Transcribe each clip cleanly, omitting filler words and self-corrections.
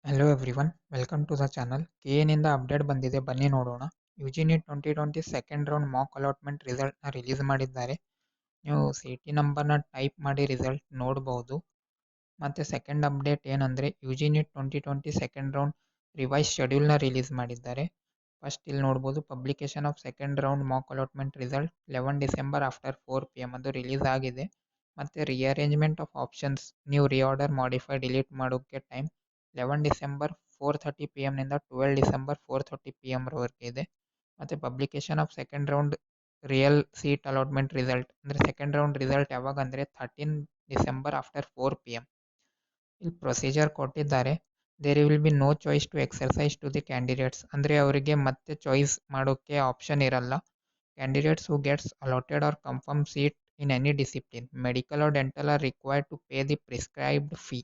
Hello everyone, welcome to the channel. ಕೆಎನಿಂದ update ಬಂದಿದೆ, ಬನ್ನಿ ನೋಡೋಣ. UGNEET 2020 second round mock allotment ರಿಸಲ್ಟ್ನ ರಿಲೀಸ್ ಮಾಡಿದ್ದಾರೆ. ನೀವು ಸಿ ಟಿ ನಂಬರ್ನ ಟೈಪ್ ಮಾಡಿ ರಿಸಲ್ಟ್ ನೋಡ್ಬೋದು. ಮತ್ತು ಸೆಕೆಂಡ್ ಅಪ್ಡೇಟ್ ಏನಂದರೆ ಯುಜಿನಿ 2020 ಸೆಕೆಂಡ್ ರೌಂಡ್ ರಿವೈಸ್ ಶೆಡ್ಯೂಲ್ನ ರಿಲೀಸ್ ಮಾಡಿದ್ದಾರೆ. ಫಸ್ಟ್ ಇಲ್ಲಿ ನೋಡ್ಬೋದು, publication of second round mock allotment result 11 December after 4 PM ಅದು ರಿಲೀಸ್ ಆಗಿದೆ. ಮತ್ತು ರಿಅರೇಂಜ್ಮೆಂಟ್ ಆಫ್ ಆಪ್ಷನ್ಸ್, ನೀವು ರಿಆರ್ಡರ್, ಮಾಡಿಫೈ, ಡಿಲೀಟ್ ಮಾಡೋಕ್ಕೆ ಟೈಮ್ 11 ಡಿಸೆಂಬರ್ 4:30 PM ನಿಂದ 12 ಡಿಸೆಂಬರ್ 4:30 PM ರವರೆಗೆ ಇದೆ. ಮತ್ತು publication of second round real seat allotment result, ಅಂದರೆ ಸೆಕೆಂಡ್ ರೌಂಡ್ ರಿಸಲ್ಟ್ ಯಾವಾಗ ಅಂದರೆ 13 ಡಿಸೆಂಬರ್ ಆಫ್ಟರ್ 4 PM. ಇಲ್ಲಿ ಪ್ರೊಸೀಜರ್ ಕೊಟ್ಟಿದ್ದಾರೆ. There will be no choice to exercise to the candidates, ಅಂದರೆ ಅವರಿಗೆ ಮತ್ತೆ ಚಾಯ್ಸ್ ಮಾಡೋಕ್ಕೆ ಆಪ್ಷನ್ ಇರಲ್ಲ. Candidates who gets allotted are confirm seat in any discipline, medical or dental are required to pay the prescribed fee.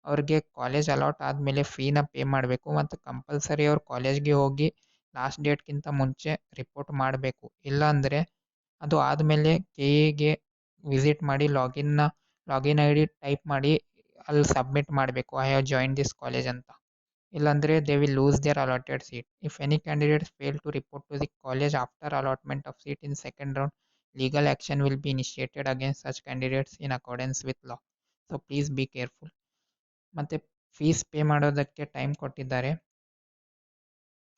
ಅವ್ರಿಗೆ college allot ಆದಮೇಲೆ ಫೀನ pay ಮಾಡಬೇಕು ಮತ್ತು ಕಂಪಲ್ಸರಿ ಅವ್ರು ಕಾಲೇಜ್ಗೆ ಹೋಗಿ ಲಾಸ್ಟ್ ಡೇಟ್ಗಿಂತ ಮುಂಚೆ ರಿಪೋರ್ಟ್ ಮಾಡಬೇಕು. ಇಲ್ಲಾಂದರೆ ಅದು ಆದಮೇಲೆ ಕೆಇಗೆ ವಿಸಿಟ್ ಮಾಡಿ ಲಾಗಿನ್ ಐ ಡಿ ಟೈಪ್ ಮಾಡಿ ಅಲ್ಲಿ ಸಬ್ಮಿಟ್ ಮಾಡಬೇಕು, I have join this college ಅಂತ. ಇಲ್ಲಾಂದರೆ they will lose their allotted seat. If any candidates fail to report to the college after allotment of seat in second round, legal action will be initiated against such candidates in accordance with law. So please be careful. ಮತ್ತು fees pay ಮಾಡೋದಕ್ಕೆ time ಕೊಟ್ಟಿದ್ದಾರೆ,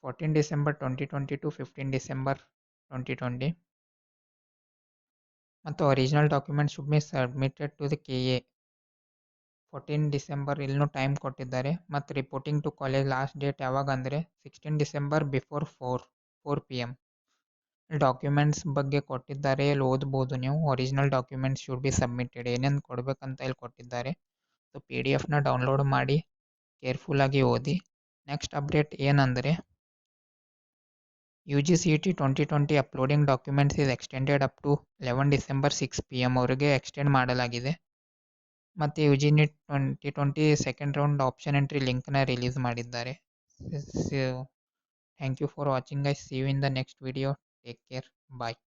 14 December 2020 to 15 December 2020. ಮತ್ತು original document should be submitted to the KA 14 December ಇಲ್ಲೂ time ಕೊಟ್ಟಿದ್ದಾರೆ. ಮತ್ತು reporting to college last date ಯಾವಾಗ ಅಂದರೆ 16 December before 4 PM. Documents ಬಗ್ಗೆ ಕೊಟ್ಟಿದ್ದಾರೆ, ಇಲ್ಲಿ ಓದ್ಬೋದು ನೀವು. Original documents should be submitted, ಏನೇನು ಕೊಡಬೇಕಂತ ಇಲ್ಲಿ ಕೊಟ್ಟಿದ್ದಾರೆ. ಸೊ PDF ಡೌನ್ಲೋಡ್ ಮಾಡಿ ಕೇರ್ಫುಲ್ಲಾಗಿ ಓದಿ. ನೆಕ್ಸ್ಟ್ ಅಪ್ಡೇಟ್ ಏನಂದರೆ UGCET 2020 uploading documents is extended up to 11 December 6 PM ಅವರಿಗೆ ಎಕ್ಸ್ಟೆಂಡ್ ಮಾಡಲಾಗಿದೆ. ಮತ್ತು UGNEET 2020 second round option entry ಲಿಂಕ್ನ ರಿಲೀಸ್ ಮಾಡಿದ್ದಾರೆ. Thank you for watching guys. See you in the next video. Take care. Bye.